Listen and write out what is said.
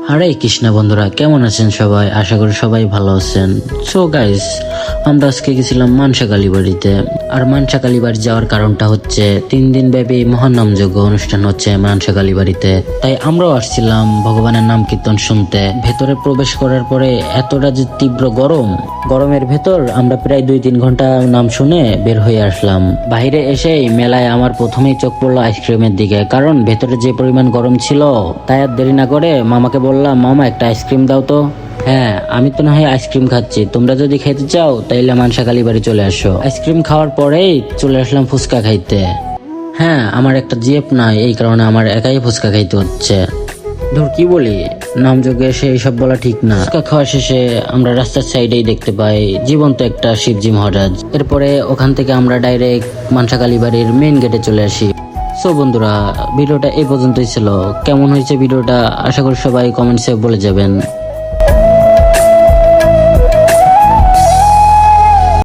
হরে কৃষ্ণ বন্ধুরা, কেমন আছেন সবাই? আশা করি সবাই ভালো আছেন। সো গাইস, আমরা আজকে গেছিলাম মানসা কালী বাড়িতে। আর মানসা কালী বাড়ি যাওয়ার কারণটা হচ্ছে 3 দিন ব্যাপী মহানামযজ্ঞ অনুষ্ঠান হচ্ছে মানসা কালী বাড়িতে। তাই আমরাও আসছিলাম ভগবানের নাম কীর্তন শুনতে। ভেতরে প্রবেশ করার পরে এতটা যে তীব্র গরমের ভেতর আমরা প্রায় 2-3 ঘন্টা নাম শুনে বের হয়ে আসলাম। বাইরে এসেই মেলায় আমার প্রথমেই চোখ পড়লো আইসক্রিমের দিকে, কারণ ভেতরে যে পরিমাণ গরম ছিল। তাই আর দেরি না করে মামাকে বললাম, মামা একটা আইসক্রিম দাও তো। হ্যাঁ, আমি তো না হয় আইসক্রিম খাচ্ছি, তোমরা যদি খেতে চাও তাইলে মানসা কালী বাড়ি চলে আসো। আইসক্রিম খাওয়ার পরেই চলে আসলাম ফুচকা খাইতে। হ্যাঁ, আমার একটা জিএফ নাই, এই কারণে আমার একাই ফুচকা খাইতে হচ্ছে। ধর কি বলি, নামযোগে এসে এইসব বলা ঠিক না। ফুচকা খাওয়া শেষে আমরা রাস্তার সাইডেই দেখতে পাই জীবন্ত একটা শিবজি মহারাজ। এরপরে ওখান থেকে আমরা ডাইরেক্ট মানসা কালী বাড়ির মেইন গেটে চলে আসি। সো বন্ধুরা, ভিডিওটা এই পর্যন্তই ছিল। কেমন হয়েছে ভিডিওটা আশা করি সবাই কমেন্টসে বলে যাবেন।